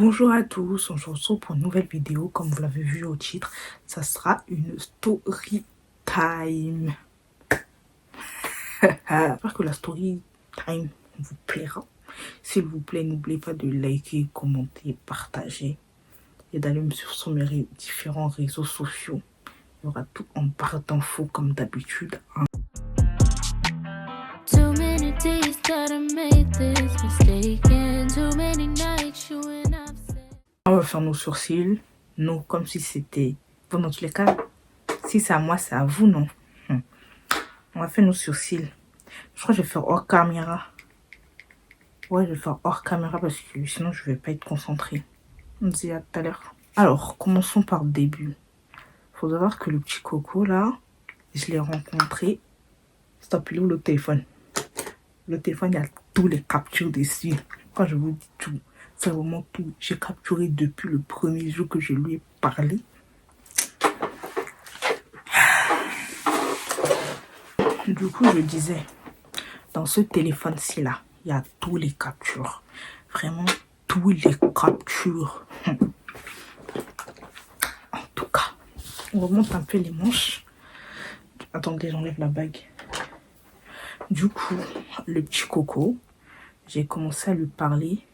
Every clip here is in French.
Bonjour à tous, on se retrouve pour une nouvelle vidéo. Comme vous l'avez vu au titre, ça sera une story time. J'espère que la story time vous plaira. S'il vous plaît, n'oubliez pas de liker, commenter, partager et d'aller me suivre sur mes différents réseaux sociaux. Il y aura tout en barre d'infos comme d'habitude. On va faire nos sourcils, nous, comme si c'était... Bon, dans tous les cas, si c'est à moi, c'est à vous, non? On va faire nos sourcils. Je crois que je vais faire hors caméra. Ouais, je vais faire hors caméra parce que sinon, je vais pas être concentrée. On se dit à tout à l'heure. Alors, commençons par le début. Faut savoir que le petit Coco, là, je l'ai rencontré. Stop, il est où le téléphone? Le téléphone, il y a tous les captures dessus. Quand je vous dis tout, c'est vraiment tout. J'ai capturé depuis le premier jour que je lui ai parlé. Du coup, je disais, dans ce téléphone-ci, là, il y a tous les captures. Vraiment, tous les captures. En tout cas, on remonte un peu les manches. Attendez, j'enlève la bague. Du coup, le petit Coco, j'ai commencé à lui parler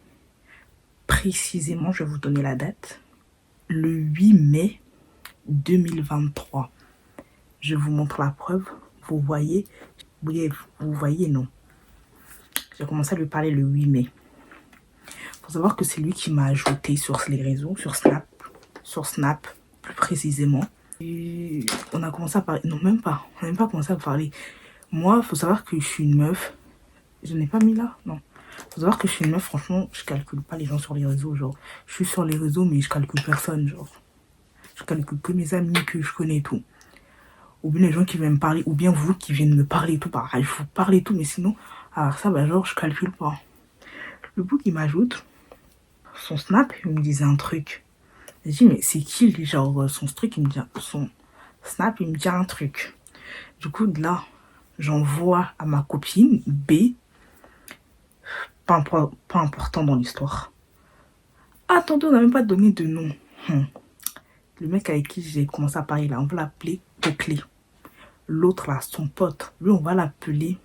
précisément, je vais vous donner la date, le 8 mai 2023. Je vous montre la preuve. Vous voyez, vous voyez, non. J'ai commencé à lui parler le 8 mai. Faut savoir que c'est lui qui m'a ajouté sur les réseaux, sur Snap, plus précisément. Et on a commencé à parler, non même pas, on n'a même pas commencé à parler. Moi, faut savoir que je suis une meuf. Je n'ai pas mis là, non. Faut savoir que je suis une meuf, franchement, je calcule pas les gens sur les réseaux, genre. Je suis sur les réseaux, mais je calcule personne, genre. Je calcule que mes amis que je connais et tout. Ou bien les gens qui viennent me parler, ou bien vous qui viennent me parler et tout. Bah, je vous parle et tout, mais sinon, alors ça, bah, genre, je calcule pas. Le bout qui m'ajoute, son Snap, il me disait un truc. J'ai dit, mais c'est qui, genre, son truc, il me dit, son Snap, il me dit un truc. Du coup, de là, j'envoie à ma copine, B, pas important dans l'histoire. Attendez, on n'a même pas donné de nom. Le mec avec qui j'ai commencé à parler là, on va l'appeler Poclé. L'autre là, son pote, lui on va l'appeler...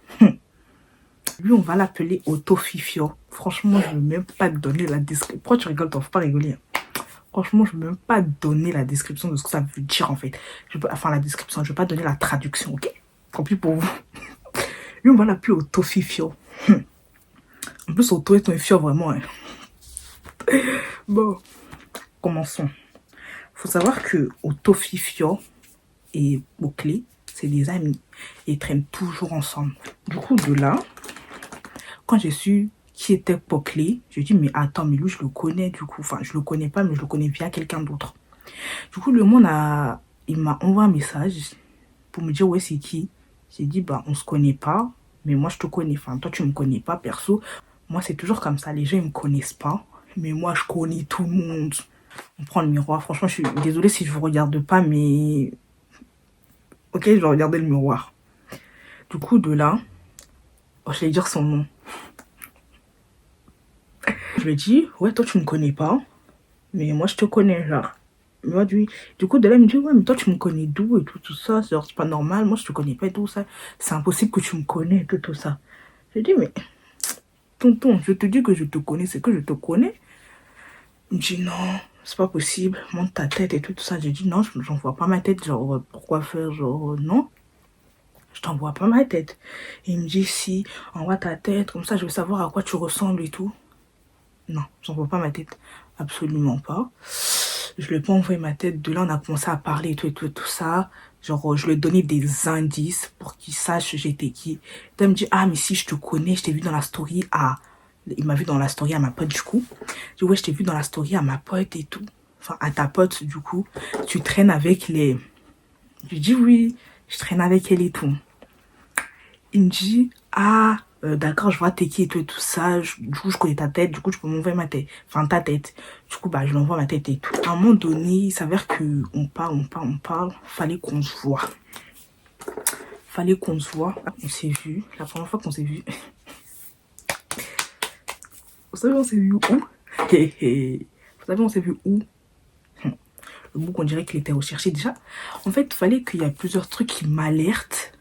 Lui on va l'appeler Autofifio. Franchement, je ne veux même pas donner la description. Pourquoi tu rigoles? T'en faut pas rigoler. Franchement, je ne veux même pas donner la description de ce que ça veut dire en fait. Enfin, la description, je ne veux pas donner la traduction, ok? Tant pis pour vous. Lui on va l'appeler Autofifio. En plus, Auto est un fio vraiment. Hein. Bon, commençons. Faut savoir que Autofifio et Poclé, c'est des amis. Et ils traînent toujours ensemble. Du coup, de là, quand j'ai su qui était Poclé, j'ai dit, mais attends, mais lui, je le connais du coup. Enfin, je le connais pas, mais je le connais via quelqu'un d'autre. Du coup, le monde il m'a envoyé un message pour me dire, ouais, c'est qui? J'ai dit, bah, on se connaît pas, mais moi, je te connais. Enfin, toi, tu me connais pas, perso. Moi, c'est toujours comme ça. Les gens, ils me connaissent pas, mais moi, je connais tout le monde. On prend le miroir. Franchement, je suis désolée si je vous regarde pas, mais... Ok, je vais regarder le miroir. Du coup, de là, je vais dire son nom. Je lui ai dit, ouais, toi, tu me connais pas, mais moi, je te connais, genre. Moi, du coup, de là, il me dit, ouais, mais toi, tu me connais d'où et tout ça. Genre, c'est pas normal, moi, je te connais pas et tout ça. C'est impossible que tu me connais et tout ça. J'ai dit, mais, tonton, je te dis que je te connais, c'est que je te connais. Il me dit, non, c'est pas possible, monte ta tête et tout ça. J'ai dit, non, j'en vois pas ma tête, genre, pourquoi faire, genre, non. Je t'envoie pas ma tête. Et il me dit, si, envoie ta tête, comme ça, je veux savoir à quoi tu ressembles et tout. Non, j'envoie pas ma tête. Absolument pas. Je lui ai pas envoyé ma tête. De là, on a commencé à parler et tout ça. Genre, je lui ai donné des indices pour qu'il sache j'étais qui. Il me dit, ah, mais si, je te connais, je t'ai vu dans la story à... Il m'a vu dans la story à ma pote, du coup. Je dis, ouais, je t'ai vu dans la story à ma pote et tout. Enfin, à ta pote, du coup. Tu traînes avec les... Je lui dis, oui, je traîne avec elle et tout. Il me dit, ah, d'accord, je vois t'es qui et tout ça. Du coup, je connais ta tête. Du coup, tu peux m'envoyer ma tête. Enfin, ta tête. Du coup, bah, je lui envoie ma tête et tout. À un moment donné, il s'avère qu'on parle. Fallait qu'on se voit. Fallait qu'on se voit. On s'est vu. La première fois qu'on s'est vu. Vous savez, on s'est vu où? Vous savez, on s'est vu où? Le book, on dirait qu'il était recherché déjà. En fait, il fallait qu'il y ait plusieurs trucs qui m'alertent.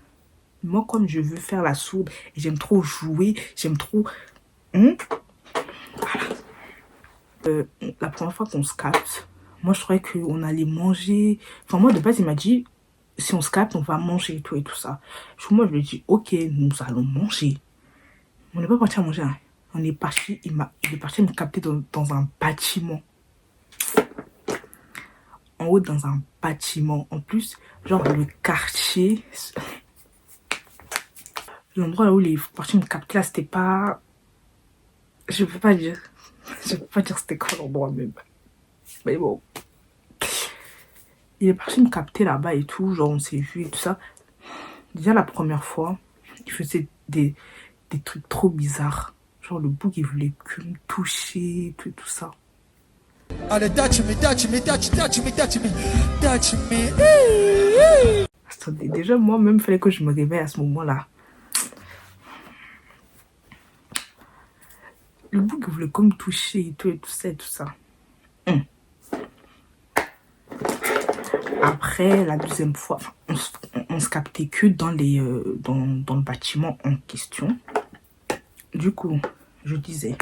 Moi, comme je veux faire la sourde, et j'aime trop jouer, j'aime trop... Voilà. La première fois qu'on se capte, moi, je croyais qu'on allait manger. Enfin, moi, de base, il m'a dit, si on se capte, on va manger et tout ça. Du coup, moi, je lui ai dit, ok, nous allons manger. On n'est pas parti à manger, hein. On est parti, il est parti me capter dans un bâtiment. En haut, dans un bâtiment. En plus, genre, le quartier... L'endroit là où il est parti me capter, là, c'était pas... Je peux pas dire. Je peux pas dire c'était quoi l'endroit même. Mais bon. Il est parti me capter là-bas et tout. Genre, on s'est vu et tout ça. Déjà, la première fois, il faisait des trucs trop bizarres. Genre, le bouc, il voulait que me toucher et tout ça. Allez, touch me. Attendez, déjà, moi-même, il fallait que je me réveille à ce moment-là. Le bouc, il voulait comme me toucher et tout ça et tout ça. Après, la deuxième fois, on se captait que dans le bâtiment en question. Du coup, je disais,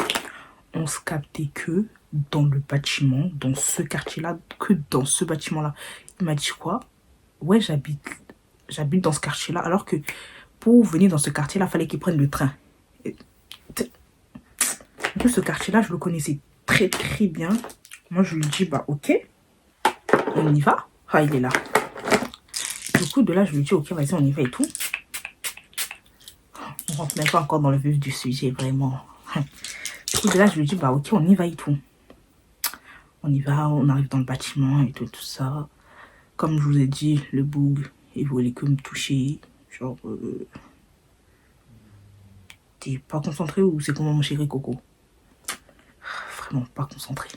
on se captait que dans le bâtiment, dans ce quartier-là, que dans ce bâtiment-là. Il m'a dit quoi? Ouais, j'habite dans ce quartier-là, alors que pour venir dans ce quartier-là, il fallait qu'il prenne le train. En plus, ce quartier-là, je le connaissais très très bien. Moi, je lui dis, bah ok, on y va. Ah, il est là. Du coup, de là, je lui dis, ok, vas-y, on y va et tout. On rentre même pas encore dans le vif du sujet, vraiment. Du coup, de là, je lui dis, bah ok, on y va et tout. On y va, on arrive dans le bâtiment et tout ça. Comme je vous ai dit, le boug, il voulait que me toucher. Genre, t'es pas concentré ou c'est comment mon chéri Coco? Vraiment pas concentré.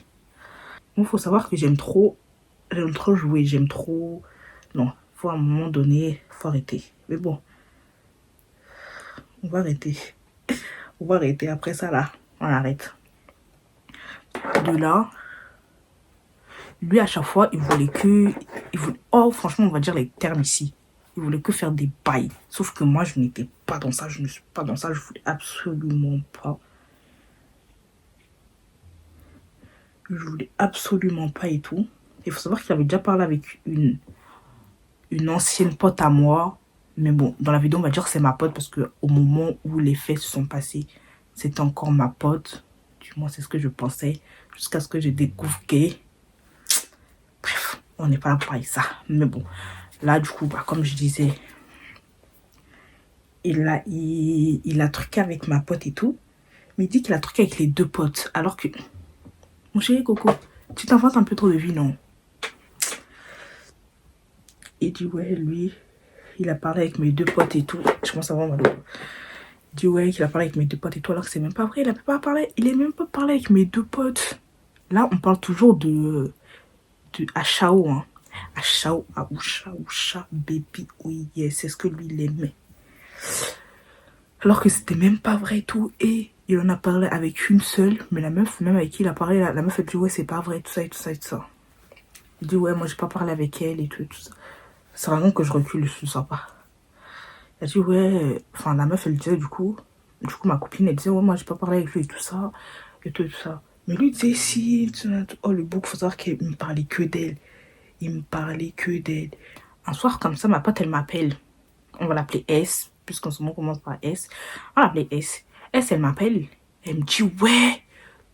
Il faut savoir que j'aime trop jouer, j'aime trop... Non, faut à un moment donné, faut arrêter. Mais bon, on va arrêter. On va arrêter. Après ça, là, on arrête. De là, lui, à chaque fois, il voulait que... Oh, franchement, on va dire les termes ici. Il voulait que faire des bails. Sauf que moi, je n'étais pas dans ça. Je ne suis pas dans ça. Je voulais absolument pas. Je voulais absolument pas et tout. Il faut savoir qu'il avait déjà parlé avec une ancienne pote à moi. Mais bon, dans la vidéo, on va dire que c'est ma pote parce qu'au moment où les faits se sont passés, c'était encore ma pote. Du moins, c'est ce que je pensais. Jusqu'à ce que je découvre que... Bref, on n'est pas là pour parler de ça. Mais bon, là, du coup, bah, comme je disais, il a truqué avec ma pote et tout. Mais il dit qu'il a truqué avec les deux potes. Alors que... Mon chéri Coco, tu t'inventes un peu trop de vie, non? Il dit, ouais, lui, il a parlé avec mes deux potes et tout. Je commence à voir ma douleur. Il dit, ouais, qu'il a parlé avec mes deux potes et tout, alors que c'est même pas vrai. Il a pas parlé. Il est même pas parlé avec mes deux potes. Là, on parle toujours de Achao, hein. Achao, Aoucha, baby, oui, yes, c'est ce que lui, il aimait. Alors que c'était même pas vrai et tout. Et il en a parlé avec une seule, mais la meuf, même avec qui il a parlé, la meuf, elle dit, ouais, c'est pas vrai, tout ça et tout ça et tout ça. Il dit, ouais, moi, j'ai pas parlé avec elle et tout ça. C'est vraiment que je recule, je ne sens pas. Elle dit, ouais, enfin, la meuf, elle disait, du coup, ma copine, elle disait, ouais, moi, j'ai pas parlé avec lui et tout ça, et tout ça. Mais lui, il disait, si, oh, le bouc, faut savoir qu'il me parlait que d'elle. Il me parlait que d'elle. Un soir, comme ça, ma pote, elle m'appelle. On va l'appeler S, puisqu'en ce moment, on commence par S. On va l'appeler S. S, elle m'appelle. Elle me dit, ouais,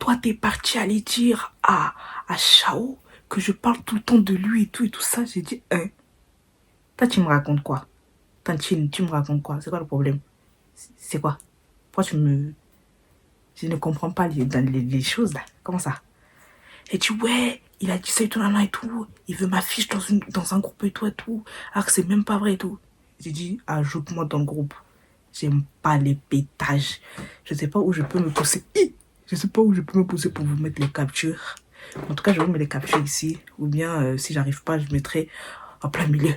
toi, t'es parti aller dire à Chao que je parle tout le temps de lui et tout ça. J'ai dit, hein. Toi, tu me racontes quoi? Tantine, tu me racontes quoi? C'est quoi le problème? C'est quoi? Pourquoi tu me... Je ne comprends pas les choses là. Comment ça? Elle dit, ouais, il a dit ça et tout, et tout. Il veut m'afficher dans un groupe et tout. Alors que c'est même pas vrai et tout. J'ai dit, ajoute-moi dans le groupe. J'aime pas les pétages. Je sais pas où je peux me pousser. Je sais pas où je peux me pousser pour vous mettre les captures. En tout cas, je vais vous mettre les captures ici. Ou bien, si j'arrive pas, je mettrai en plein milieu.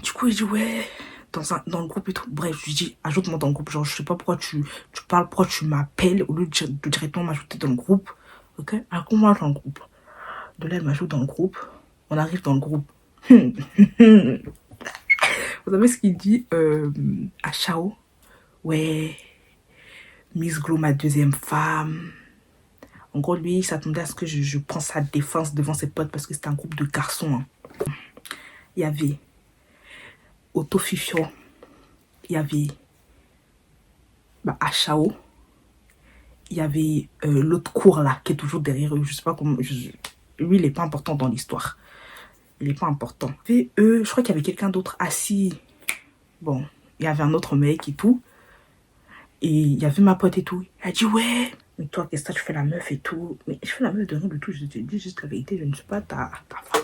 Du coup, il dit, ouais, dans le groupe et tout. Bref, je lui dis, ajoute-moi dans le groupe. Genre, je sais pas pourquoi tu parles, pourquoi tu m'appelles au lieu de directement m'ajouter dans le groupe. Ok, alors moi dans le groupe. De là, elle m'ajoute dans le groupe. On arrive dans le groupe. Vous savez ce qu'il dit à Chao? Ouais, Miss Glow, ma deuxième femme. En gros, lui, il s'attendait à ce que je prenne sa défense devant ses potes parce que c'était un groupe de garçons. Hein. Il y avait Otto Fifio, il y avait Achao, il y avait l'autre cours là qui est toujours derrière eux. Je sais pas comment. Lui, il n'est pas important dans l'histoire. Il n'est pas important. Et je crois qu'il y avait quelqu'un d'autre assis. Bon, il y avait un autre mec et tout. Et il y avait ma pote et tout. Elle a dit ouais, mais toi, qu'est-ce que tu fais la meuf et tout? Mais je fais la meuf de rien du tout. Je te dis juste la vérité, je ne suis pas ta femme.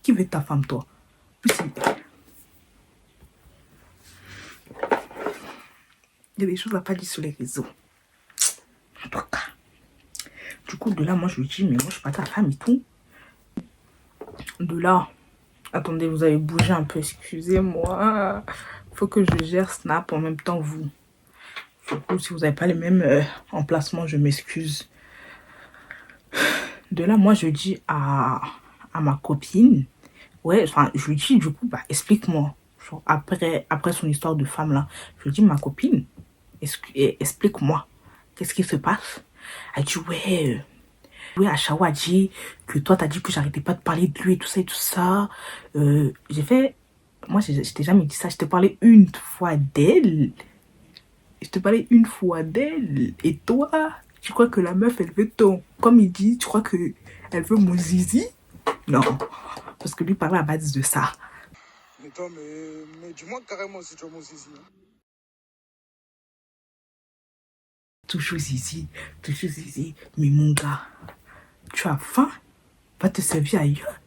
Qui veut ta femme, toi? Plus, il y a des choses à pas dire sur les réseaux. En tout cas. Du coup, de là, moi, je lui dis, mais moi, je suis pas ta femme et tout. De là, attendez, vous avez bougé un peu, excusez-moi. Faut que je gère Snap en même temps que vous. Du coup, si vous n'avez pas les mêmes emplacements, je m'excuse. De là, moi, je dis à ma copine, ouais, enfin, je lui dis, du coup, explique-moi. Après son histoire de femme, là, je lui dis, ma copine, explique-moi. Qu'est-ce qui se passe? Elle dit, ouais, Achawa a dit que toi, t'as dit que j'arrêtais pas de parler de lui et tout ça et tout ça. J'ai fait, moi, je t'ai jamais dit ça. Je t'ai parlé une fois d'elle. Je te parlais une fois d'elle. Et toi, tu crois que la meuf, elle veut ton... Comme il dit, tu crois que elle veut mon zizi? Non. Parce que lui parlait à base de ça. Mais toi, mais dis-moi carrément si tu veux mon zizi. Toujours zizi, toujours zizi. Mais mon gars, tu as faim? Va te servir ailleurs.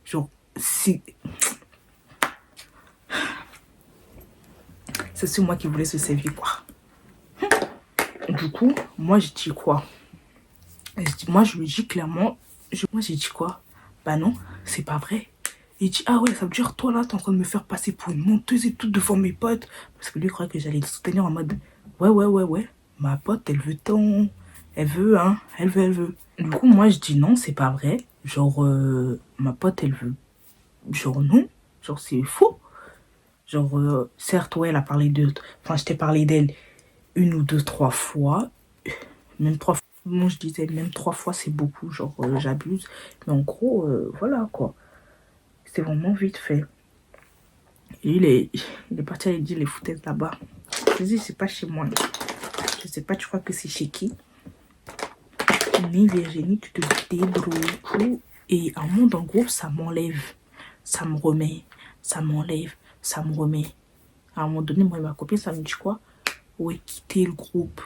Genre, si... C'est sur moi qui voulait se servir, quoi. Du coup, moi, je dis quoi? Moi, je lui dis clairement... Moi, j'ai dit quoi? Bah non, c'est pas vrai. Il dit, ah ouais, ça veut dire, toi là, t'es en train de me faire passer pour une menteuse et tout devant mes potes. Parce que lui, il croyait que j'allais le soutenir en mode, ouais. Ma pote, elle veut tant. Elle veut, hein. Elle veut. Du coup, moi, je dis non, c'est pas vrai. Genre, ma pote, elle veut. Genre, non. Genre, c'est faux. Genre, certes, ouais, elle a parlé de... Enfin, je t'ai parlé d'elle une ou deux, trois fois. Même 3 fois. Moi, je disais même 3 fois, c'est beaucoup. Genre, j'abuse. Mais en gros, voilà, quoi. C'est vraiment vite fait. Et il est parti aller dire les foutaises là-bas. Je dis, c'est pas chez moi. Je sais pas, tu crois que c'est chez qui? Mais Virginie, tu te débrouilles. Et un moment dans le groupe, ça m'enlève. Ça me remet. Ça m'enlève. Ça me remet. À un moment donné, moi et ma copine, ça me dit quoi? Ouais, quitter le groupe.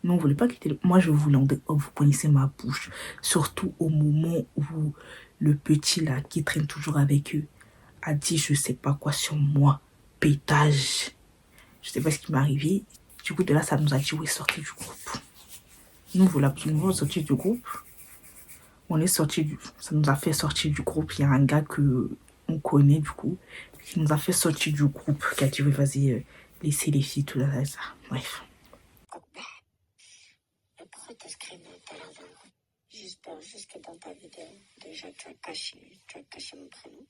Non, on voulait pas quitter le... Moi, je voulais... Oh, vous connaissez ma bouche. Surtout au moment où le petit là, qui traîne toujours avec eux, a dit je sais pas quoi sur moi. Pétage. Je sais pas ce qui m'est arrivé. Du coup, de là, ça nous a dit oui, sortez du groupe. Nous, on voulait absolument sortir du groupe. On est sorti du... Ça nous a fait sortir du groupe. Il y a un gars que on connaît, du coup, qui nous a fait sortir du groupe, qui a dit oui, vas-y, laissez les filles, tout ça. Bref. Pourquoi t'as screamé tout à l'heure dans le groupe? Juste que dans ta vidéo, déjà, tu as caché mon prénom.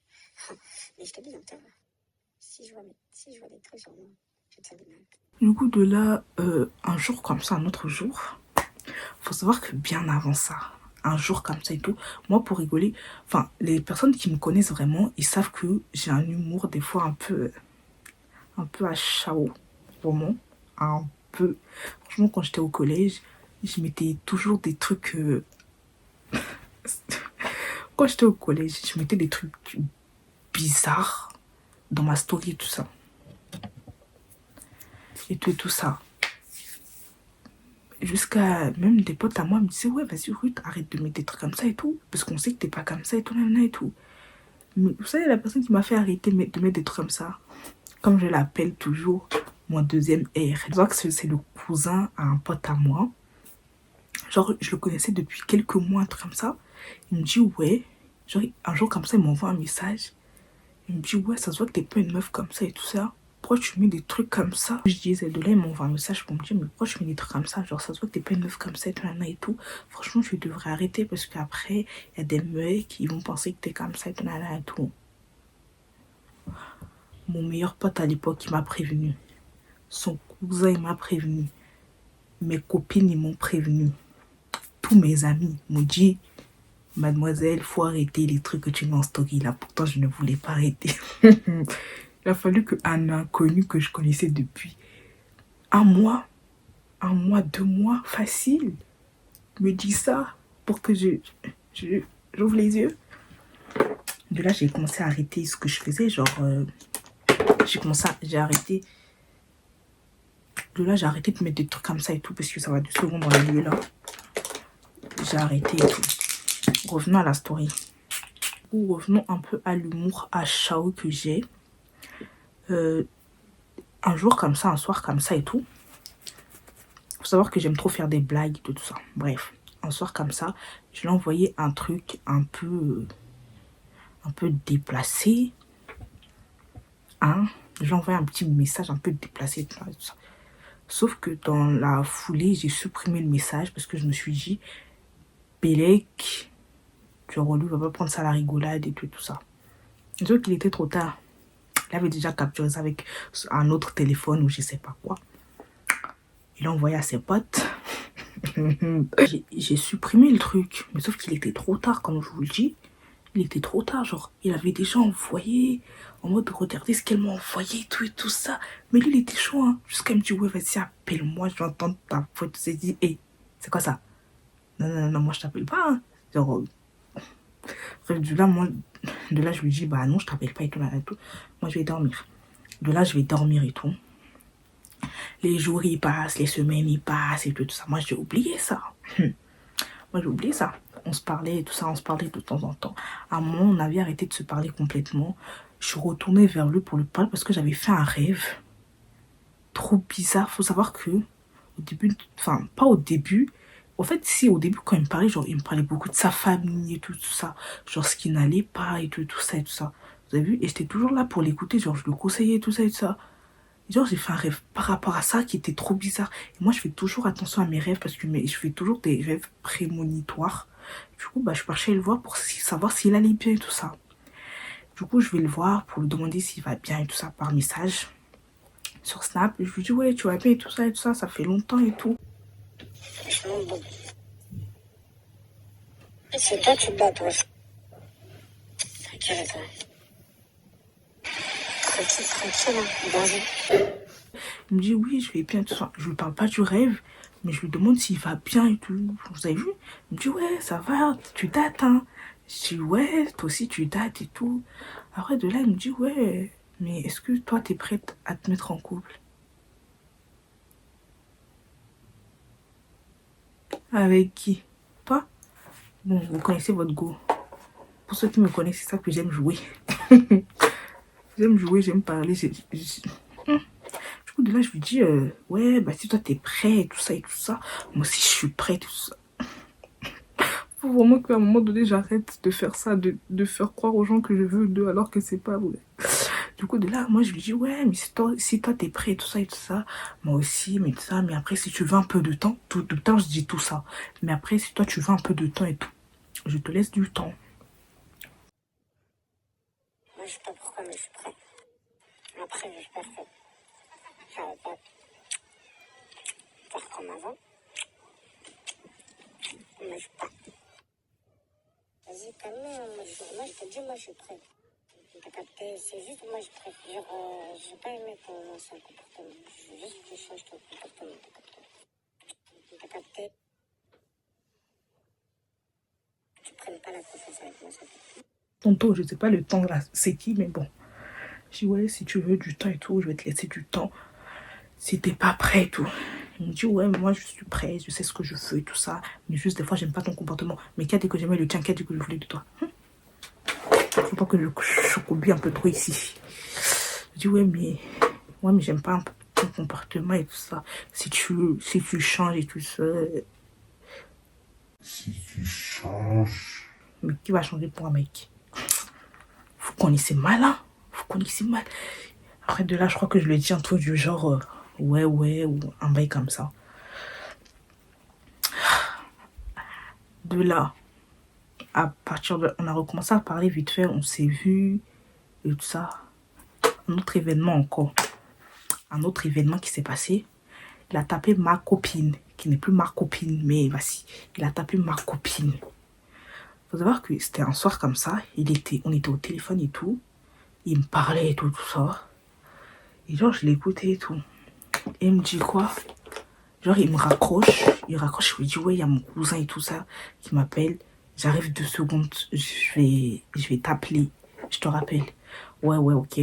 Mais je te dis, si je vois des trucs sur moi, je te dis mal. Du coup, de là, un jour comme ça, un autre jour, faut savoir que bien avant ça, un jour comme ça et tout, moi pour rigoler, enfin, les personnes qui me connaissent vraiment, ils savent que j'ai un humour des fois un peu à chao, vraiment, un peu. Franchement, quand j'étais au collège, je mettais toujours des trucs... Quand j'étais au collège, je mettais des trucs bizarres dans ma story et tout ça. Et tout ça. Jusqu'à même des potes à moi me disaient ouais, vas-y Ruth, arrête de mettre des trucs comme ça et tout, parce qu'on sait que t'es pas comme ça et tout, et tout. Mais vous savez, la personne qui m'a fait arrêter de mettre des trucs comme ça, comme je l'appelle toujours, mon deuxième R. Je vois que c'est le cousin à un pote à moi. Genre, je le connaissais depuis quelques mois, un truc comme ça. Il me dit ouais, genre un jour comme ça, il m'envoie un message. Il me dit ouais, ça se voit que t'es pas une meuf comme ça et tout ça. pourquoi tu mets des trucs comme ça? Je disais, de là, ils m'envoient un message pour me dire, mais pourquoi tu mets des trucs comme ça? Genre, ça se voit que t'es pas une meuf comme ça, et tout. Franchement, tu devrais arrêter parce qu'après, il y a des mecs qui vont penser que t'es comme ça, et tout. Mon meilleur pote à l'époque, il m'a prévenu. Son cousin, il m'a prévenu. Mes copines, ils m'ont prévenu. Tous mes amis m'ont dit, mademoiselle, faut arrêter les trucs que tu mets en story là. Pourtant, je ne voulais pas arrêter. Il a fallu qu'un inconnu que je connaissais depuis un mois, 2 mois, facile, me dise ça pour que j'ouvre les yeux. De là, j'ai commencé à arrêter ce que je faisais. Genre, j'ai arrêté. De là, j'ai arrêté de mettre des trucs comme ça et tout parce que ça va de second dans les lieux là. J'ai arrêté et tout. Revenons à la story. Ou revenons un peu à l'humour à Chao que j'ai. Un jour comme ça, un soir comme ça et tout. Faut savoir que j'aime trop faire des blagues et tout ça. Bref, un soir comme ça, je lui ai envoyé un truc un peu déplacé. Hein? Je lui ai envoyé un petit message un peu déplacé et tout ça. Sauf que dans la foulée, j'ai supprimé le message parce que je me suis dit, Bélec, tu es relou, va pas prendre ça à la rigolade et tout ça. Sauf qu'il était trop tard. Il avait déjà capturé ça avec un autre téléphone ou je sais pas quoi. Il l'a envoyé à ses potes. J'ai supprimé le truc. Mais sauf qu'il était trop tard, comme je vous le dis. Il était trop tard, genre, il avait déjà envoyé, en mode, regardez ce qu'elle m'a envoyé, et tout ça. Mais lui, il était chaud, hein. Jusqu'à me dire, ouais, vas-y, appelle-moi, je vais entendre ta voix. Tu sais, dit, hé, c'est quoi ça? Non, moi, je t'appelle pas, hein. Genre, de là, je lui dis, bah non, je t'appelle pas et tout. Moi, je vais dormir. De là, je vais dormir et tout. Les jours, ils passent, les semaines, ils passent et tout ça. Moi, j'ai oublié ça. Moi, j'ai oublié ça. On se parlait et tout ça, on se parlait de temps en temps. À un moment, on avait arrêté de se parler complètement. Je suis retournée vers lui pour lui parler parce que j'avais fait un rêve trop bizarre. Faut savoir que, au début, enfin, pas au début. En fait, si, au début, quand il me parlait, genre, il me parlait beaucoup de sa famille et tout ça. Genre, ce qui n'allait pas et tout ça et tout ça. Vous avez vu? Et j'étais toujours là pour l'écouter. Genre, je le conseillais et tout ça et tout ça. Genre, j'ai fait un rêve par rapport à ça qui était trop bizarre. Et moi, je fais toujours attention à mes rêves parce que je fais toujours des rêves prémonitoires. Du coup, bah, je suis partie le voir pour savoir s'il allait bien et tout ça. Du coup, je vais le voir pour lui demander s'il va bien et tout ça par message sur Snap. Je lui dis, ouais, tu vas bien et tout ça, ça fait longtemps et tout. Franchement, bon. C'est toi, tu te bats, toi. Tranquille, toi. Tranquille, hein. Il me dit, oui, je vais bien, tout ça. Je lui parle pas du rêve, mais je lui demande s'il va bien et tout. Vous avez vu? Il me dit, ouais, ça va, tu dates, hein. Je dis, ouais, toi aussi, tu dates et tout. Après, de là, il me dit, ouais, mais est-ce que toi, t'es prête à te mettre en couple? Avec qui? Toi? Bon, vous connaissez votre go. Pour ceux qui me connaissent, c'est ça que j'aime jouer. J'aime jouer, j'aime parler. Du coup, de là, je lui dis, ouais, bah si toi t'es prêt et tout ça, moi aussi je suis prêt, tout ça. Faut vraiment qu'à un moment donné, j'arrête de faire ça, de faire croire aux gens que je veux d'eux alors que c'est pas vrai. Du coup, de là, moi je lui dis, ouais, mais si toi t'es prêt et tout ça, moi aussi, mais tout ça, mais après, si tu veux un peu de temps, tout le temps je dis tout ça, mais après, si toi tu veux un peu de temps et tout, je te laisse du temps. Moi, je sais pas pourquoi, mais je suis prêt. Après, j'espère que ça va pas faire comme avant. Mais je sais pas. Vas-y, calme, moi, je te dis, moi, je suis prêt. T'as capté, c'est juste, moi, je préfère. Genre, j'ai pas aimé ton ancien comportement. Je veux juste que tu changes ton comportement, t'as capté. T'as capté. Tu prennes pas la confiance avec moi, ça fait. Tantôt, je sais pas le temps là, c'est qui, mais bon. Je dis, ouais, si tu veux du temps et tout, je vais te laisser du temps. Si t'es pas prêt et tout. Il me dit, ouais, moi je suis prêt, je sais ce que je veux et tout ça. Mais juste des fois, j'aime pas ton comportement. Mais qui a dit que j'aimais le tien, qui a dit que je voulais de toi? Faut pas que je chocobie un peu trop ici. Je dis, ouais, mais j'aime pas un peu ton comportement et tout ça. Si tu changes et tout ça. Si tu changes. Mais qui va changer pour un mec? Vous connaissez mal, hein? Vous connaissez mal. Après de là, je crois que je lui ai dit un truc du genre ouais, ou un bail comme ça. De là, à partir de... On a recommencé à parler vite fait, on s'est vu et tout ça. Un autre événement encore. Un autre événement qui s'est passé. Il a tapé ma copine, qui n'est plus ma copine, mais voici. Il a tapé ma copine. Faut savoir que c'était un soir comme ça. On était au téléphone et tout. Il me parlait et tout ça. Et genre, je l'écoutais et tout. Et il me dit quoi? Genre, il me raccroche. Il raccroche, je lui dis, ouais, il y a mon cousin et tout ça qui m'appelle. J'arrive 2 secondes. Je vais t'appeler. Je te rappelle. Ouais, ok.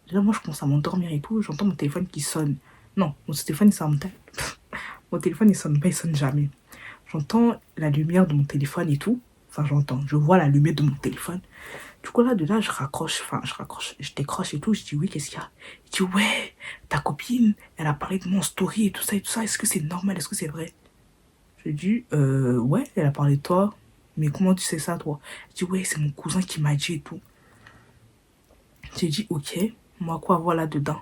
Déjà, moi, je commence à m'endormir et tout. J'entends mon téléphone qui sonne. Non, mon téléphone, il sonne. Mon téléphone, il sonne pas, il sonne jamais. J'entends la lumière de mon téléphone et tout. Enfin, je vois la lumière de mon téléphone. Du coup, là, je décroche et tout. Je dis, oui, qu'est-ce qu'il y a? Il dit, ouais, ta copine, elle a parlé de mon story et tout ça. Est-ce que c'est normal? Est-ce que c'est vrai? Je dis, ouais, elle a parlé de toi. Mais comment tu sais ça, toi? Il dit, ouais, c'est mon cousin qui m'a dit et tout. J'ai dit, ok, moi, quoi, voilà dedans.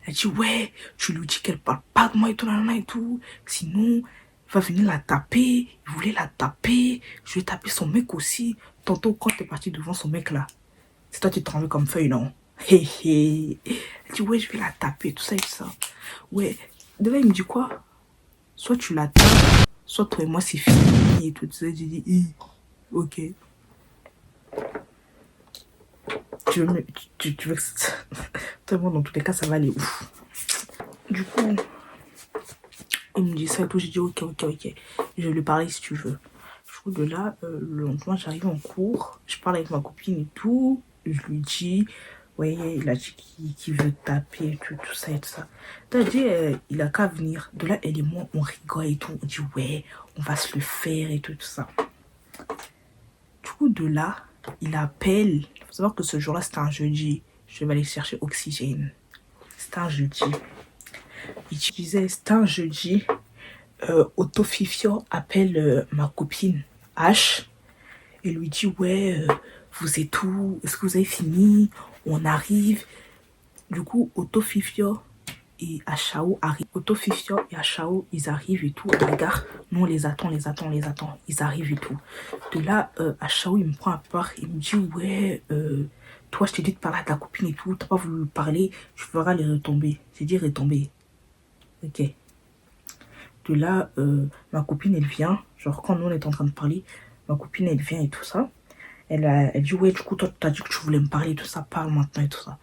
Elle dit, ouais, tu lui dis qu'elle parle pas de moi et tout, nanana et tout. Sinon, il va venir la taper. Il voulait la taper. Je vais taper son mec aussi. Tantôt, quand t'es parti devant son mec là, c'est toi qui te renvoies comme feuille, non? Hé hé. Elle dit, ouais, je vais la taper, tout ça et tout ça. Ouais. De là, il me dit quoi? Soit tu la tapes, soit toi et moi, c'est fini et tout ça. J'ai dit, ok. Tu veux que... Tout le monde, dans tous les cas, ça va aller ouf. Du coup, il me dit ça et tout. J'ai dit, ok. Je vais lui parler si tu veux. Du coup, de là, le lendemain, j'arrive en cours. Je parle avec ma copine et tout. Je lui dis, ouais, il a dit qu'il veut taper, tout ça et tout ça. T'as dit, il a qu'à venir. De là, elle et moi, on rigole et tout. On dit, ouais, on va se le faire et tout ça. Du coup, de là, il appelle. Il faut savoir que ce jour-là, c'était un jeudi. Je vais aller chercher Oxygène. C'était un jeudi. Il disait, c'était un jeudi. Autofifio appelle ma copine H et lui dit, ouais, vous êtes où? Est-ce que vous avez fini? On arrive. Du coup, Autofifio et Achao arrivent. Autofifio et Achao, ils arrivent et tout à la gare. Nous, on les attend. Ils arrivent et tout. De là, Achao, il me prend à part. Il me dit, ouais, toi, je t'ai dit de parler à ta copine et tout. T'as pas voulu parler. Tu feras les retombées. J'ai dit retomber. Ok. De là, ma copine, elle vient. Genre, quand nous, on est en train de parler, ma copine, elle vient et tout ça. Elle dit, ouais, du coup, toi, t'as dit que tu voulais me parler et tout ça. Parle maintenant et tout ça.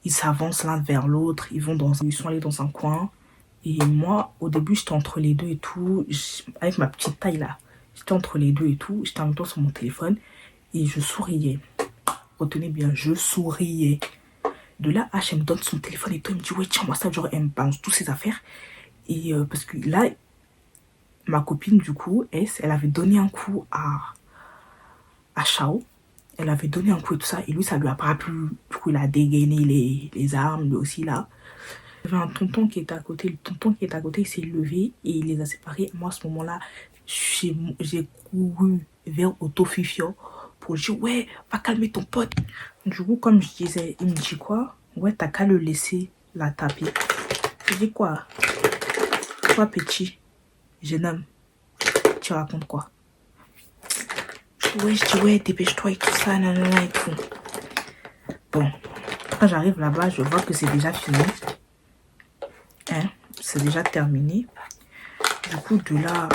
Ils s'avancent l'un vers l'autre. Ils sont allés dans un coin. Et moi, au début, j'étais entre les deux et tout. Avec ma petite taille, là. J'étais entre les deux et tout. J'étais en même temps sur mon téléphone. Et je souriais. Retenez bien, je souriais. De là, H, elle me donne son téléphone et tout. Elle me dit, ouais, tiens-moi ça. Genre, elle me balance toutes ses affaires. Et parce que là, ma copine, du coup, elle avait donné un coup à Chao. Elle avait donné un coup et tout ça. Et lui, ça lui a pas plu. Du coup, il a dégainé les armes, lui aussi, là. Il y avait un tonton qui était à côté. Le tonton qui était à côté, il s'est levé et il les a séparés. Moi, à ce moment-là, j'ai couru vers Autofifio pour dire, ouais, va calmer ton pote. Du coup, comme je disais, il me dit quoi? Ouais, t'as qu'à le laisser la taper. Je dis quoi? Toi, petit, jeune homme, tu racontes quoi? Ouais, je dis, ouais, dépêche-toi et tout ça, nanana et tout. Bon, quand j'arrive là-bas, je vois que c'est déjà fini. Hein, c'est déjà terminé. Du coup, de là,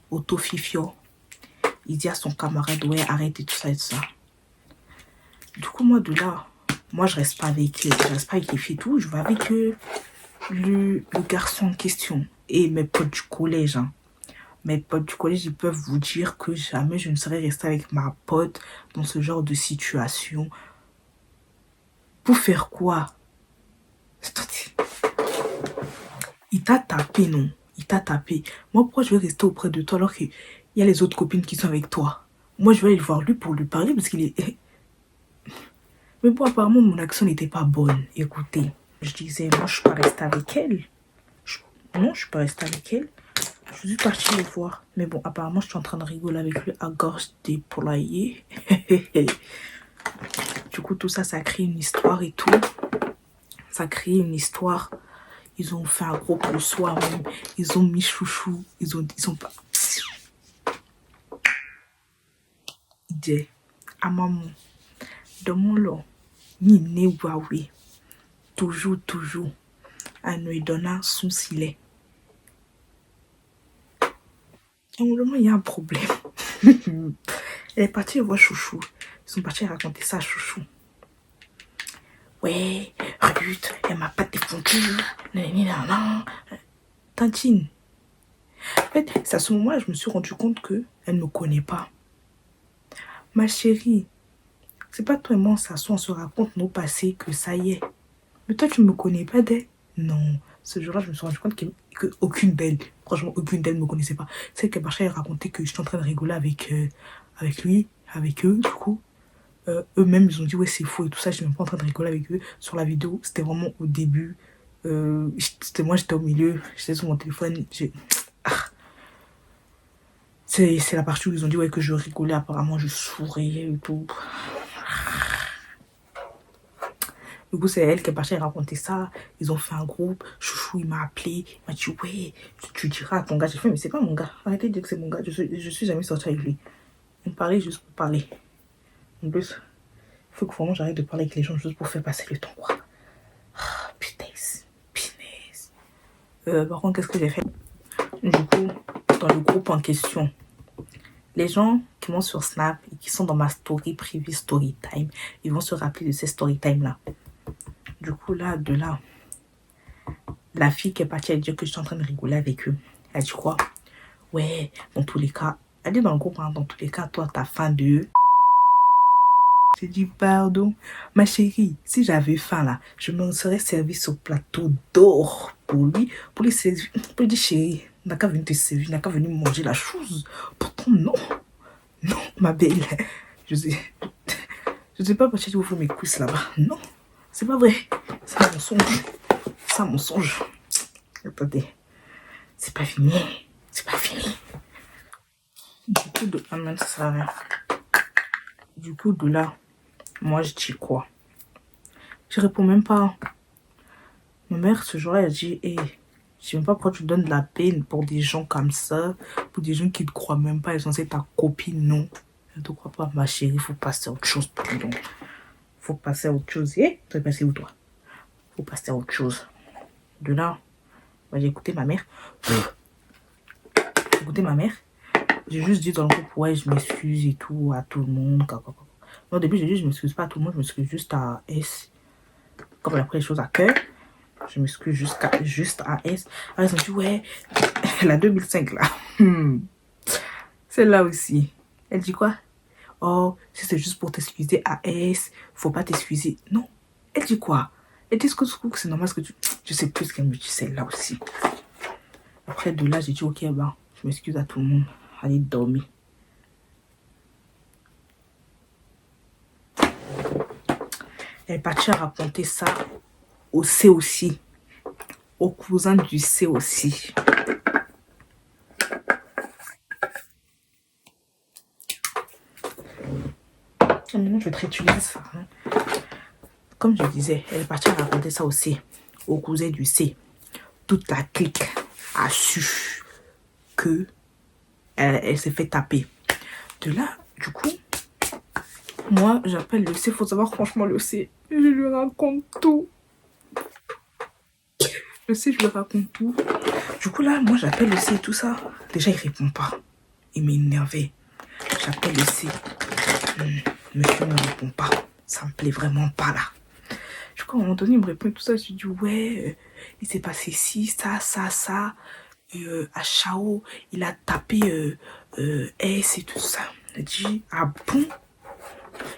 Autofifio, il dit à son camarade, ouais, arrête et tout ça et tout ça. Du coup, moi, de là, moi, je reste pas avec les filles et tout. Je vais avec le garçon en question et mes potes du collège. Hein. Mes potes du collège, ils peuvent vous dire que jamais je ne serais restée avec ma pote dans ce genre de situation. Pour faire quoi? Il t'a tapé, non? Il t'a tapé. Moi, pourquoi je vais rester auprès de toi alors qu'il y a les autres copines qui sont avec toi? Moi, je vais aller voir lui pour lui parler parce qu'il est... Mais bon, apparemment, mon action n'était pas bonne. Écoutez, je disais, moi, je suis pas restée avec elle. Non, je suis pas restée avec elle. Je suis partie le voir. Mais bon, apparemment, je suis en train de rigoler avec lui à gorge déployée. Du coup, tout ça, ça crée une histoire et tout. Ça a créé une histoire. Ils ont fait un groupe le soir même. Ils ont mis chouchou. Ils ont pas... Il dit, à maman, dans mon lot, ni né Huawei. Toujours, à nous donner son silet. À un moment, il y a un problème. Elle est partie voir chouchou. Ils sont partis raconter ça à chouchou. Ouais, Ruth, elle m'a pas défendu. Tantine. En fait, c'est à ce moment-là que je me suis rendu compte qu'elle ne me connaît pas. Ma chérie, c'est pas toi et moi, on se raconte nos passés, que ça y est. Mais toi, tu ne me connais pas d'elle. Non. Ce jour-là, je me suis rendu compte qu'aucune d'elles, franchement, aucune d'elles ne me connaissait pas. C'est que Bacha racontait que j'étais en train de rigoler avec lui, avec eux, du coup. Eux-mêmes, ils ont dit, ouais, c'est faux et tout ça. Je n'étais même pas en train de rigoler avec eux. Sur la vidéo, c'était vraiment au début. Moi, j'étais au milieu. J'étais sur mon téléphone. C'est la partie où ils ont dit, ouais, que je rigolais. Apparemment, je souriais et tout. Du coup, c'est elle qui est partie raconter ça. Ils ont fait un groupe. Chouchou, il m'a appelé. Il m'a dit, ouais, tu diras à ton gars. J'ai fait, mais c'est pas mon gars. Arrêtez de dire que c'est mon gars. Je suis jamais sortie avec lui. On parlait juste pour parler. En plus, il faut que vraiment j'arrête de parler avec les gens juste pour faire passer le temps, quoi. Punaise. Par contre, qu'est-ce que j'ai fait? Du coup, dans le groupe en question, les gens qui vont sur Snap et qui sont dans ma story privée story time, ils vont se rappeler de ces story time là. Du coup, là, la fille qui est partie, elle dit que je suis en train de rigoler avec eux. Elle dit quoi? Ouais, dans tous les cas, elle dit dans le groupe, hein, dans tous les cas, toi, t'as faim de... J'ai dit, pardon, ma chérie, si j'avais faim là, je me serais servi sur plateau d'or pour lui servir, pour lui dire, chérie, n'a qu'à venir te servir, n'a qu'à venir manger la chose. Pourtant, non, ma belle, je sais pas pourquoi tu ouvres mes cuisses là-bas, non, c'est pas vrai, c'est un mensonge, attendez, c'est pas fini, du coup, de là, moi, je dis quoi? Je réponds même pas. Ma mère, ce jour-là, elle dit, hey, je sais même pas pourquoi tu donnes de la peine pour des gens comme ça, pour des gens qui ne te croient même pas, ils sont censés ta copine, non. Je ne te crois pas, ma chérie, faut passer à autre chose. Faut passer à autre chose. Eh, tu es passé où, toi? Faut passer à autre chose. De là, j'ai écouté ma mère. J'ai juste dit dans le groupe, ouais, je m'excuse et tout, à tout le monde. Non, au début, j'ai dit, je m'excuse pas à tout le monde, je m'excuse juste à S. Comme elle a pris les choses à cœur, je m'excuse juste à S. Alors, ils ont dit, ouais, la 2005, là. Celle-là aussi. Elle dit quoi? Oh, si c'est juste pour t'excuser à S, faut pas t'excuser. Non. Elle dit quoi? Elle dit que c'est normal, ce que tu... Je sais plus ce qu'elle me dit, celle-là aussi. Après, de là, j'ai dit, ok, ben, je m'excuse à tout le monde. Allez dormir. Elle est partie raconter ça au C aussi. Au cousin du C aussi. Maintenant, je vais te réutiliser ça. Hein. Comme je disais, elle est partie raconter ça au C. Au cousin du C. Toute la clique a su que elle s'est fait taper. De là, du coup, moi, j'appelle le C. Faut savoir, franchement, le C, je lui raconte tout. Le C, je lui raconte tout. Du coup, là, moi, j'appelle le C et tout ça. Déjà, il répond pas. Il m'énervait. J'appelle le C. Monsieur ne répond pas. Ça me plaît vraiment pas, là. Du coup, à un moment donné, il me répond tout ça. Je lui dis, ouais, il s'est passé ci, ça. À Chao, il a tapé S et tout ça. Il dit, ah bon?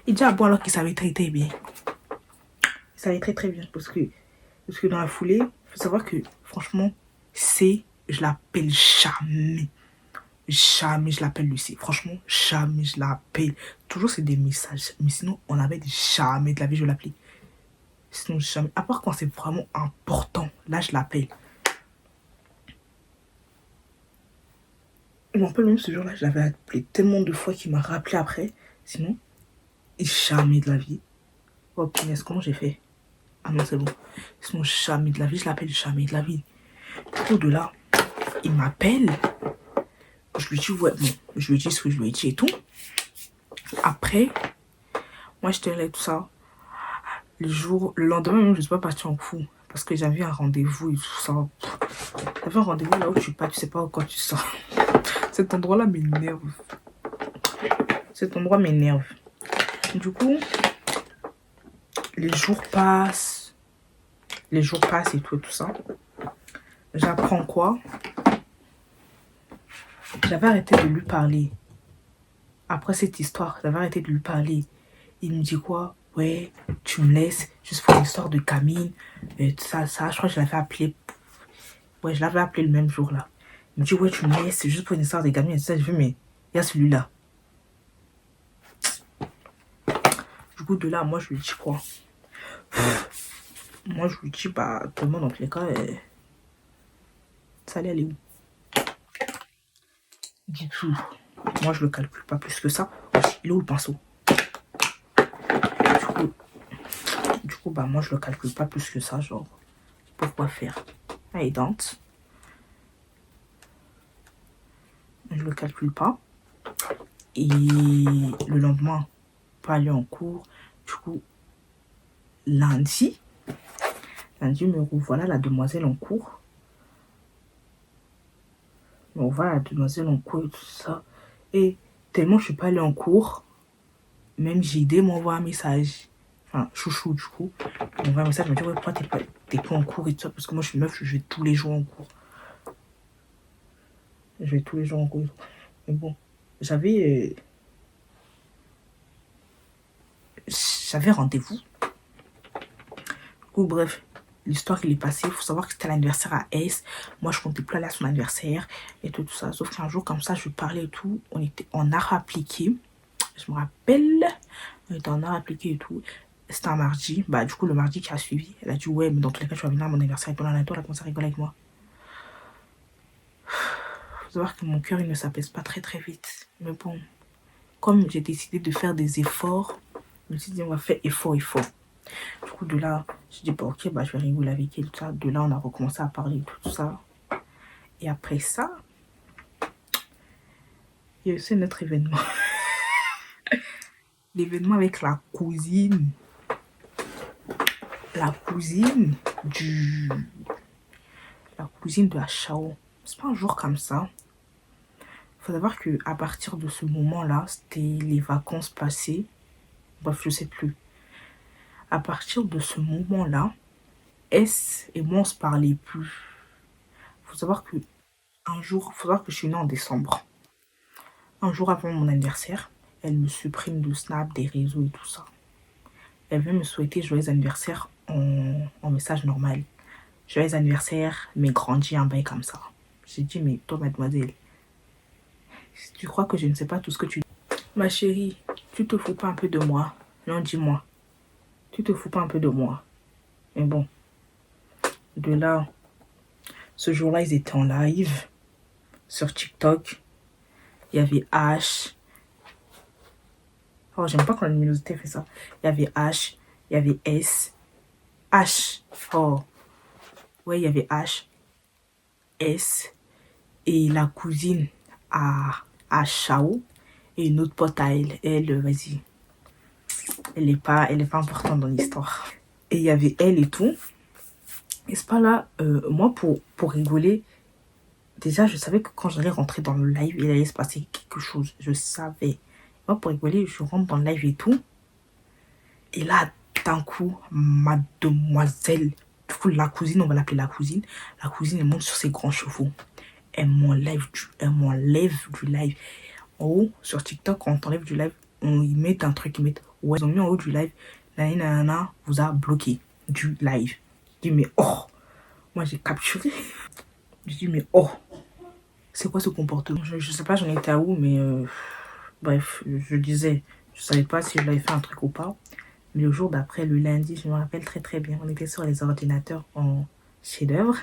Il dit, ah bon, alors qu'il savait très bien. Il savait très bien. Parce que dans la foulée, il faut savoir que, franchement, C, je l'appelle jamais. Jamais je l'appelle Lucie. Franchement, jamais je l'appelle. Toujours, c'est des messages. Mais sinon, on avait jamais de la vie, je l'appelais. Sinon, jamais. À part quand c'est vraiment important. Là, je l'appelle. Je me rappelle même ce jour-là, je l'avais appelé tellement de fois qu'il m'a rappelé après. Sinon, jamais de la vie. Oh punaise, comment j'ai fait? Ah non, c'est bon. Sinon, jamais de la vie, je l'appelle jamais de la vie. Du coup, de là, il m'appelle. Je lui dis, ouais, bon, je lui dis ce que je lui ai dit et tout. Après, moi, j'étais là et tout ça. Le lendemain, même, je ne suis pas partie en fou. Parce que j'avais un rendez-vous et tout ça. J'avais un rendez-vous là où tu pas, tu sais pas quand tu sors. Cet endroit-là m'énerve. Cet endroit m'énerve. Du coup, les jours passent. Les jours passent et tout ça. J'apprends quoi? J'avais arrêté de lui parler. Après cette histoire, j'avais arrêté de lui parler. Il me dit quoi? Ouais, tu me laisses juste pour l'histoire de Camille. Ça, je crois que je l'avais appelé. Ouais, je l'avais appelé le même jour là. Il me dit ouais, tu me laisses, c'est juste pour une histoire de Camille. Et ça, je fais, mais il y a celui-là. Du coup, de là, moi, je lui dis quoi? Moi, je lui dis, bah, tout le monde, dans tous les cas, ça allait aller où? Du coup, moi, je le calcule pas plus que ça. Il est où le pinceau? Du coup, bah, moi, je le calcule pas plus que ça, genre, pourquoi faire? I don't. Je le calcule pas. Et le lendemain, pas aller en cours. Du coup, lundi, me revoilà la demoiselle en cours. Me revoilà la demoiselle en cours et tout ça. Et tellement je suis pas allée en cours, même JD m'envoie un message. Enfin, chouchou, du coup. Il m'envoie un message, il me dit, ouais, pourquoi t'es pas en cours et tout ça? Parce que moi, je suis meuf, je vais tous les jours en cours. Je vais tous les jours en cours. Mais bon, j'avais rendez-vous. Du coup, bref, l'histoire il est passée. Il faut savoir que c'était l'anniversaire à S. Moi, je comptais plus aller à son anniversaire et tout ça. Sauf qu'un jour, comme ça, je lui parlais et tout. On était en art appliqué. Je me rappelle. On était en art appliqué et tout. C'était un mardi. Bah, du coup, le mardi qui a suivi, elle a dit ouais, mais dans tous les cas, tu vas venir à mon anniversaire. Et pendant la tour, elle a commencé à rigoler avec moi. Faut savoir que mon cœur, il ne s'apaise pas très très vite. Mais bon, comme j'ai décidé de faire des efforts, je me suis dit, on va faire effort. Du coup, de là, j'ai dit, bah, ok, bah, je vais rigoler avec elle, tout ça. De là, on a recommencé à parler, tout ça. Et après ça, il y a aussi un autre événement. L'événement avec la cousine. La cousine de la Chao. C'est pas un jour comme ça. Faut savoir que à partir de ce moment-là, c'était les vacances passées. Bref, je sais plus. À partir de ce moment-là, S et moi, on se parlait plus. Faut savoir que je suis née en décembre. Un jour avant mon anniversaire, elle me supprime de Snap, des réseaux et tout ça. Elle veut me souhaiter joyeux anniversaire en message normal. Joyeux anniversaire, mais grandi, un bail comme ça. J'ai dit, mais toi, mademoiselle, tu crois que je ne sais pas tout ce que tu dis? Ma chérie, tu te fous pas un peu de moi? Non, dis-moi. Tu te fous pas un peu de moi? Mais bon, de là, ce jour-là, ils étaient en live sur TikTok. Il y avait H. Oh, j'aime pas quand la luminosité fait ça. Il y avait H, il y avait S. H. Oh. Ouais, il y avait H, S. Et la cousine à Chao. Et une autre pote à elle. Elle, vas-y. Elle est pas importante dans l'histoire. Et il y avait elle et tout. Et c'est pas là, moi, pour rigoler, déjà, je savais que quand j'allais rentrer dans le live, il allait se passer quelque chose. Je savais. Moi, pour rigoler, je rentre dans le live et tout. Et là, d'un coup, mademoiselle, du coup, la cousine, on va l'appeler la cousine, elle monte sur ses grands chevaux. Elle m'enlève du live. En haut, sur TikTok, quand on t'enlève du live, ils mettent un truc, ouais, ils ont mis en haut du live, nanana, vous a bloqué du live. Je dis, mais oh, moi j'ai capturé. Je dis, mais oh, c'est quoi ce comportement? Je sais pas, j'en étais à où, mais bref, je disais, je savais pas si je l'avais fait un truc ou pas. Mais le jour d'après, le lundi, je me rappelle très très bien, on était sur les ordinateurs en chef-d'œuvre.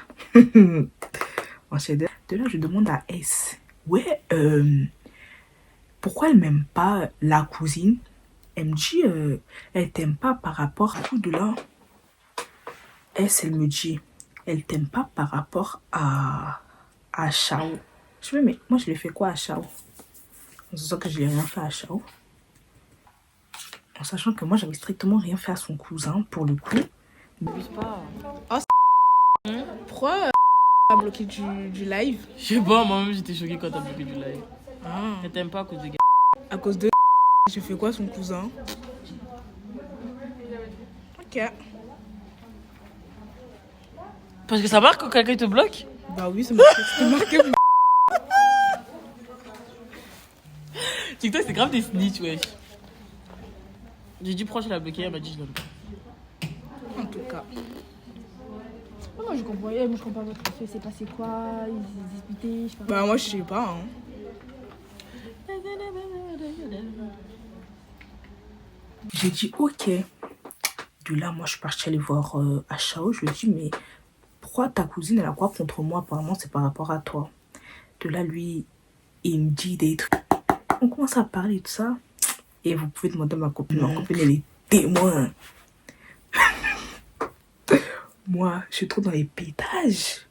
En chef-d'œuvre. De là, je demande à S, ouais, pourquoi elle m'aime pas la cousine? Elle me dit, elle t'aime pas par rapport à tout. De là, elle me dit, elle t'aime pas par rapport à Chao. Je me dis, mais moi, je lui ai fait quoi à Chao? En sachant que je n'ai rien fait à Chao. En sachant que moi, j'avais strictement rien fait à son cousin, pour le coup. N'abuse pas. Oh, pourquoi a bloqué du live? Je sais pas, moi-même j'étais choquée quand t'as bloqué du live. Ah. Elle t'aime pas à cause de gars. À cause de j'ai fait quoi son cousin? Ok. Parce que ça marque quand quelqu'un te bloque? Bah oui, c'est marqué. TikTok c'est grave des snitch, wesh. J'ai dit pourquoi je l'ai bloqué, elle m'a dit je donne pas. En tout cas. Moi je comprenais, moi je comprends votre fait, c'est passé quoi, ils disputaient, je sais pas. Bah moi je sais pas. Hein. J'ai dit ok. De là, moi je suis partie aller voir à Chao. Je lui ai dit, mais pourquoi ta cousine elle a quoi contre moi? Apparemment c'est par rapport à toi. De là, lui, il me dit des trucs. On commence à parler de ça. Et vous pouvez demander à ma copine. Ma copine, elle est témoin. Moi, je suis trop dans les pétages.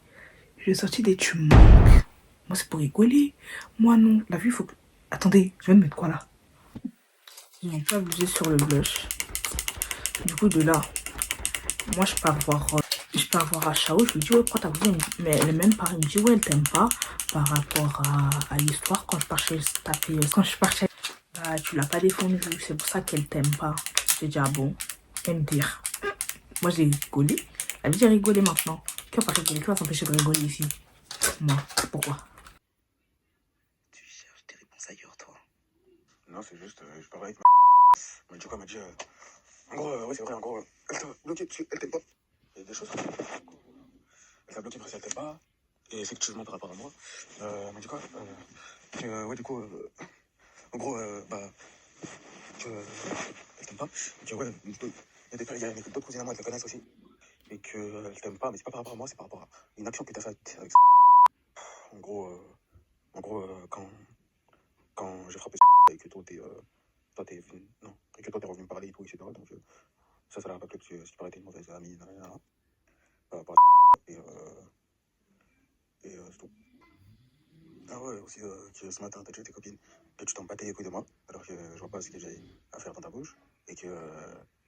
Je vais sortir des tu manques. Moi, c'est pour rigoler. Moi, non. La vue, il faut que... Attendez, je vais me mettre quoi là? Ils n'ont pas abusé sur le blush. Du coup, de là, moi, je pars voir à Chao. Je lui dis, ouais, pourquoi t'as voulu? Mais elle est même pas. Elle me dit, ouais, elle t'aime pas par rapport à l'histoire. Quand je partais taper, quand je suis partie, bah, tu l'as pas défendu. C'est pour ça qu'elle t'aime pas. J'ai dit, ah bon? Elle me dire. Moi, j'ai rigolé. Elle me dit, rigoler maintenant. Qu'à partir de quoi va s'empêcher de rigoler ici? Moi, pourquoi? Tu cherches tes réponses ailleurs, toi. Non, c'est juste, je parlais avec ma... Du coup, elle m'a dit, en gros, ouais, c'est vrai, en gros, elle t'a bloqué parce qu'elle t'aime pas. Il y a des choses. Elle t'a bloqué parce qu'elle t'aime pas. Et effectivement, par rapport à moi. Elle m'a dit quoi ouais, du coup, en gros, bah, elle t'aime pas. Et que, ouais, il y a d'autres cousines à moi qui la connaissent aussi. Et qu'elle t'aime pas, mais c'est pas par rapport à moi, c'est par rapport à une action que t'as faite avec ça. En gros, quand j'ai frappé et que toi t'es non, et que toi t'es revenu me parler et tout, etc. Donc ça l'a pas plu parce que ce qui paraît être une mauvaise amie, par rapport à et c'est tout. Ah ouais, aussi que ce matin t'as dit à tes copines que tu t'en battais les couilles de moi, alors que je vois pas ce que j'ai à faire dans ta bouche, et que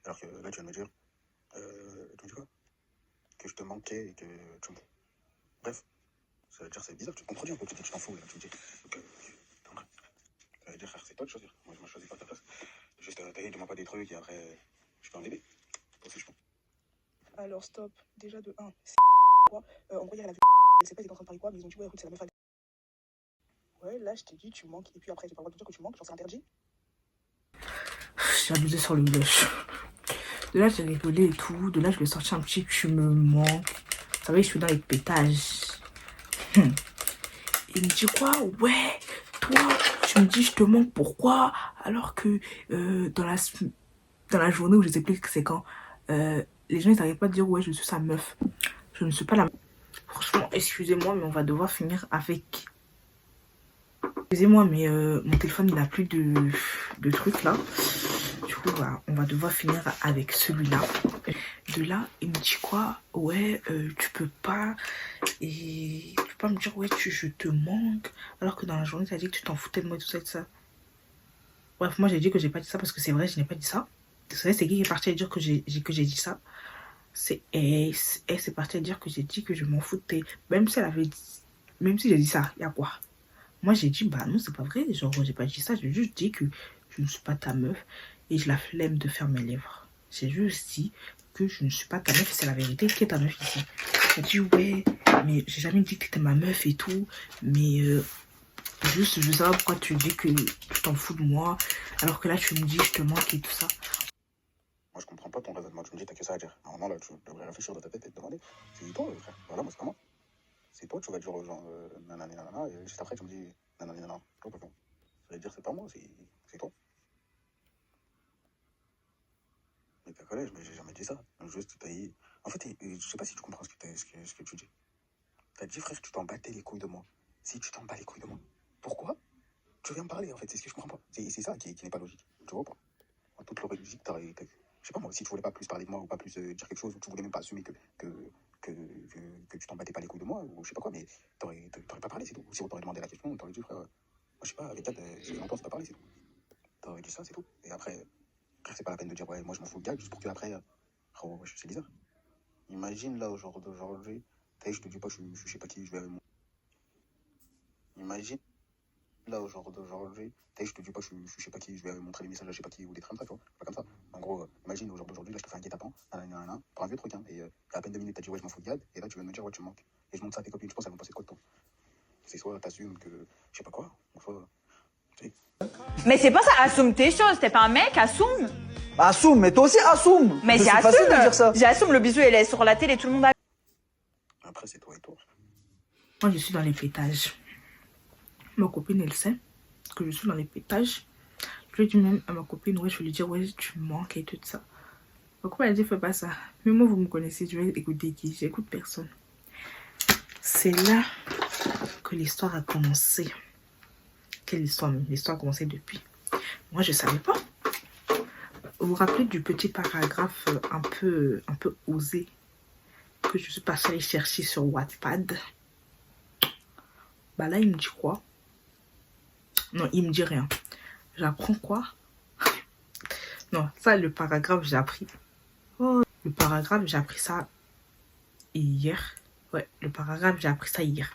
alors que là tu viens de me dire, tu me dis quoi? Que je te manquais et que tu me... Bref, ça veut dire c'est bizarre, tu te contredis un peu, tu dis tu t'en fous, là, tu me dis ça veut dire frère, c'est toi de choisir, moi je me choisis pas à ta place. Juste dis-moi pas des trucs et après je peux en aider. Aussi, je pense. Alors stop, déjà de 1. C'est quoi en gros, hier elle a vu. Elle sait pas, ils étaient en train de parler quoi, mais ils ont dit ouais, écoute, c'est la meuf. Ouais, là je t'ai dit, tu manques. Et puis après, j'ai pas le droit de te dire que tu manques, genre c'est interdit. J'ai abusé sur le blush. De là, j'ai rigolé et tout. De là, je lui ai sorti un petit tu me manques. Vous savez, je suis dans les pétages. Il me dit quoi? Ouais, toi, tu me dis je te manque, pourquoi? Alors que dans la journée où je sais plus que c'est quand, les gens ils n'arrivent pas à dire ouais, je suis sa meuf. Je ne suis pas la meuf. Franchement, excusez-moi, mais on va devoir finir avec... Excusez-moi, mais mon téléphone il a plus de trucs là. Du coup, voilà, on va devoir finir avec celui-là. De là, il me dit quoi? Ouais, tu peux pas. Et tu peux pas me dire, ouais, je te manque. Alors que dans la journée, tu as dit que tu t'en foutais de moi et tout ça et tout ça. Bref, moi j'ai dit que j'ai pas dit ça parce que c'est vrai, je n'ai pas dit ça. Vous savez, c'est qui est parti à dire que j'ai dit ça? C'est elle, c'est parti à dire que j'ai dit que je m'en foutais. Même si elle avait dit, même si j'ai dit ça, il y a quoi? Moi j'ai dit, bah non, c'est pas vrai. Genre, j'ai pas dit ça, j'ai juste dit que je ne suis pas ta meuf. Et je la flemme de faire mes lèvres. J'ai juste dit que je ne suis pas ta meuf, c'est la vérité. Qui est ta meuf ici? J'ai dit ouais, mais j'ai jamais dit que t'étais ma meuf et tout. Mais juste, je sais pas pourquoi tu dis que tu t'en fous de moi. Alors que là, tu me dis je te manque et tout ça. Moi, je comprends pas ton raisonnement. Tu me dis, t'as que ça à dire. Normalement, là, tu devrais réfléchir dans ta tête et te demander. C'est toi, frère. Voilà, moi, c'est pas moi. C'est toi, tu vas dire aux gens nanani nanana. Et juste après, tu me dis nanani nanana. Ça veut dire, c'est pas moi, c'est toi. Mais t'es à collège, mais j'ai jamais dit ça. Juste, en fait, je sais pas si tu comprends ce que tu dis. T'as dit, frère, tu t'en battais les couilles de moi. Si tu t'en bats les couilles de moi, pourquoi tu viens me parler, en fait? C'est ce que je comprends pas. C'est ça qui n'est pas logique. Tu vois pas? En toute logique, je je sais pas moi, si tu voulais pas plus parler de moi ou pas plus dire quelque chose, ou tu voulais même pas assumer que tu t'en battais pas les couilles de moi, ou je sais pas quoi, mais t'aurais pas parlé, c'est tout. Si on t'aurait demandé la question, t'aurais dit, frère, moi je sais pas, avec 4, j'ai longtemps, c'est pas parlé, c'est tout. T'aurais dit ça, c'est tout. Et après, c'est pas la peine de dire, ouais, moi je m'en fous de gars, juste pour que après, oh, c'est bizarre. Imagine là, d'aujourd'hui, je te dis pas, je sais pas qui, je vais avec mon. Imagine là, d'aujourd'hui, je te dis pas, je sais pas qui, je vais montrer les messages à je sais pas qui, ou des trucs comme ça, tu vois, pas comme ça. En gros, imagine d'aujourd'hui, là, je te fais un guet-apens, pour un vieux truc, hein, et à peine 2 minutes, t'as dit, ouais, je m'en fous de Gad, et là, tu vas me dire, ouais, tu me manques. Et je montre ça à tes copines, je pense qu'elles vont passer quoi de temps. C'est soit t'assumes que, je sais pas quoi, ou soit, tu sais. Mais c'est pas ça, assume tes choses, t'es pas un mec, assume. Bah, assume, mais toi aussi assume. Mais c'est facile de dire ça. J'assume, le bisou, il est sur la télé, tout le monde a... Après, c'est toi et toi. Moi, je suis dans les pétages. Ma copine, elle sait que je suis dans les pétages. Je lui ai dit même à ma copine, ouais, je vais lui dire, ouais, tu me manques et tout ça. Ma copine, elle a dit, fais pas ça. Mais moi, vous me connaissez, je vais écouter qui? J'écoute personne. C'est là que l'histoire a commencé. Quelle histoire même? L'histoire a commencé depuis. Moi, je savais pas. Vous vous rappelez du petit paragraphe un peu osé que je suis passée aller chercher sur Wattpad? Bah là, il me dit quoi? Non, il me dit rien. J'apprends quoi? Non, ça, le paragraphe, j'ai appris. Oh, le paragraphe, j'ai appris ça hier. Ouais, le paragraphe, j'ai appris ça hier.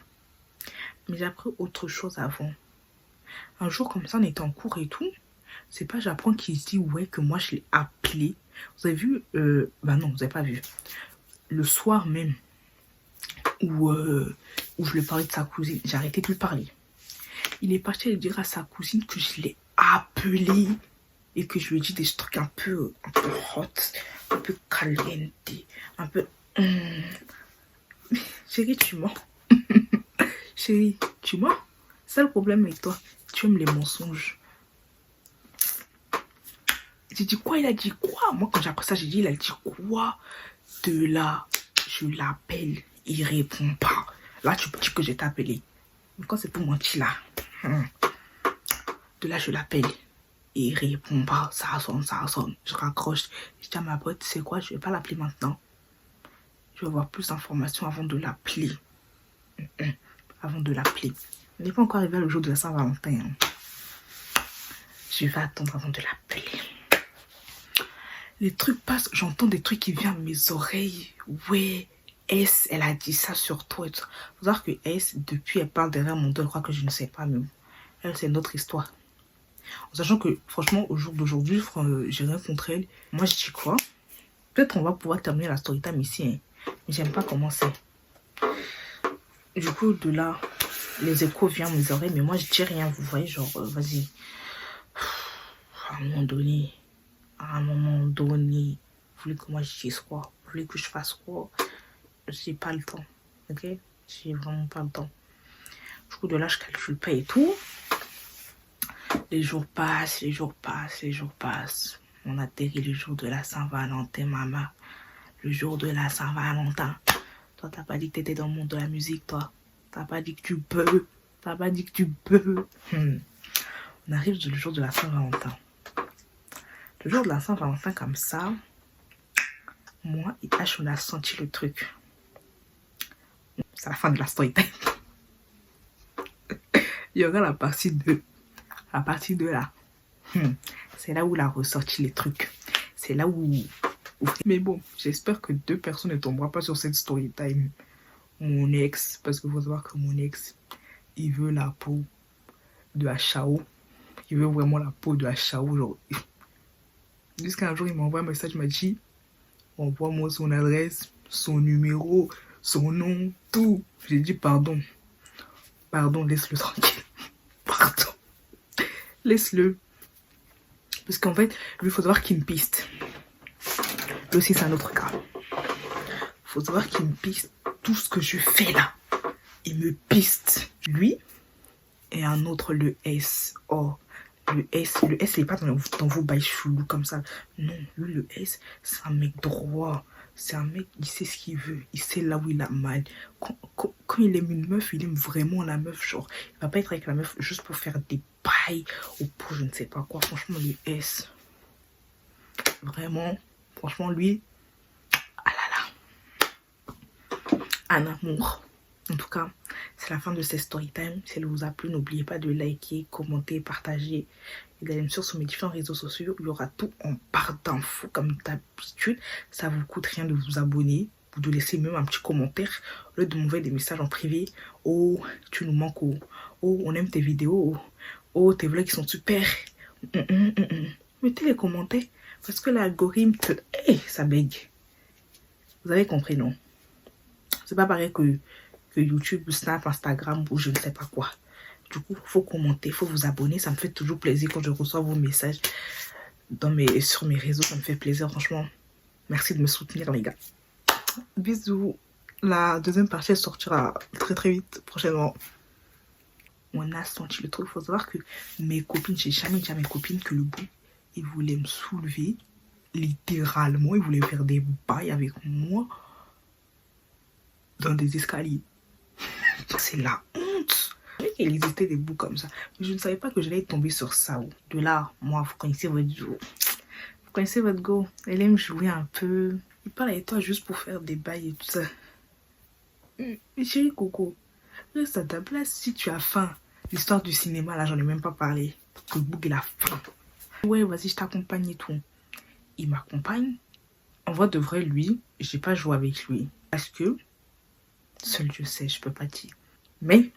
Mais j'ai appris autre chose avant. Un jour, comme ça, on était en cours et tout. C'est pas j'apprends qu'il se dit, ouais, que moi, je l'ai appelé. Vous avez vu? Bah non, vous avez pas vu. Le soir même, où je lui parlais de sa cousine, j'ai arrêté de lui parler. Il est parti lui dire à sa cousine que je l'ai appelé et que je lui ai dit des trucs un peu hot, un peu caliente, un peu... Chérie, tu mens. Chérie, tu mens. C'est le problème avec toi. Tu aimes les mensonges. J'ai dit quoi? Il a dit quoi? Moi, quand j'ai appris ça, j'ai dit, il a dit quoi? De là, je l'appelle, il répond pas. Là, tu peux dire que je t'ai appelé. Mais quand c'est pour mentir là, de là, je l'appelle. Et il répond pas. Ça sonne, ça sonne. Je raccroche. Je dis à ma pote, c'est quoi? Je vais pas l'appeler maintenant. Je vais avoir plus d'informations avant de l'appeler. Avant de l'appeler. On n'est pas encore arrivé le jour de la Saint-Valentin. Hein. Je vais attendre avant de l'appeler. Les trucs passent, j'entends des trucs qui viennent à mes oreilles. Ouais, S, elle a dit ça sur toi. Il faut savoir que S, depuis, elle parle derrière mon dos. Elle croit que je ne sais pas, mais elle, c'est notre histoire. En sachant que, franchement, au jour d'aujourd'hui, j'ai rien contre elle. Moi, je dis quoi? Peut-être on va pouvoir terminer la story time ici, hein. Mais j'aime pas comment c'est. Du coup, de là, les échos viennent à mes oreilles, mais moi, je dis rien. Vous voyez, genre, vas-y. À un moment donné, vous voulez que moi je dise quoi? Vous voulez que je fasse quoi? J'ai pas le temps, ok? J'ai vraiment pas le temps. Du coup, de là, je calcule pas et tout. Les jours passent, les jours passent, les jours passent. On atterrit le jour de la Saint-Valentin, maman. Le jour de la Saint-Valentin. Toi, t'as pas dit que t'étais dans le monde de la musique, toi. T'as pas dit que tu peux. T'as pas dit que tu peux. On arrive le jour de la Saint-Valentin. Le jour de la Saint-Valentin comme ça, moi et H, on a senti le truc. C'est la fin de la story time. Il y aura la partie 2. La partie 2 là. C'est là où il a ressorti les trucs. C'est là où... Mais bon, j'espère que 2 personnes ne tomberont pas sur cette story time. Mon ex, parce qu'il faut savoir que mon ex, il veut la peau de la Chao. Il veut vraiment la peau de la Chao. Genre... Jusqu'à un jour, il m'a envoyé un message, il m'a dit, envoie-moi son adresse, son numéro, son nom, tout. J'ai dit, pardon. Pardon, laisse-le tranquille. Pardon. Laisse-le. Parce qu'en fait, lui, il faut savoir qu'il me piste. Lui aussi, c'est un autre cas. Il faut savoir qu'il me piste tout ce que je fais là. Il me piste. Lui et un autre, le S. Oh. Le S, il n'est pas dans vos bails chelous comme ça. Non, lui, le S, c'est un mec droit. C'est un mec, il sait ce qu'il veut. Il sait là où il a mal. Quand il aime une meuf, il aime vraiment la meuf. Genre, il va pas être avec la meuf juste pour faire des bails ou pour je ne sais pas quoi. Franchement, le S, vraiment, Franchement, lui, ah là là, un amour. En tout cas, c'est la fin de cette story time. Si elle vous a plu, n'oubliez pas de liker, commenter, partager et d'aller me suivre sur mes différents réseaux sociaux. Il y aura tout en barre d'infos comme d'habitude. Ça vous coûte rien de vous abonner ou de laisser même un petit commentaire au lieu de m'envoyer des messages en privé. Oh, tu nous manques. Oh, on aime tes vidéos. Oh, tes vlogs sont super. Mettez les commentaires parce que l'algorithme, ça bug. Vous avez compris, non? C'est pas pareil que YouTube, Snap, Instagram ou je ne sais pas quoi. Du coup, il faut commenter, il faut vous abonner. Ça me fait toujours plaisir quand je reçois vos messages sur mes réseaux. Ça me fait plaisir, franchement. Merci de me soutenir, les gars. Bisous. La deuxième partie sortira très très vite, prochainement. On a senti le truc. Il faut savoir que mes copines, j'ai jamais dit à mes copines que le bout, ils voulaient me soulever. Littéralement, ils voulaient faire des bails avec moi dans des escaliers. C'est la honte. Il existait des bouts comme ça. Mais je ne savais pas que j'allais tomber sur ça. De là, moi, vous connaissez votre go. Vous connaissez votre go. Elle aime jouer un peu. Il parle avec toi juste pour faire des bails et tout ça. Mais chérie Coco, reste à ta place si tu as faim. L'histoire du cinéma, là, j'en ai même pas parlé. Que le bouc, il a faim. Ouais, vas-y, je t'accompagne et tout. Il m'accompagne. En vrai de vrai, lui, j'ai pas joué avec lui. Parce que, seul Dieu sait, je peux pas dire. Mais,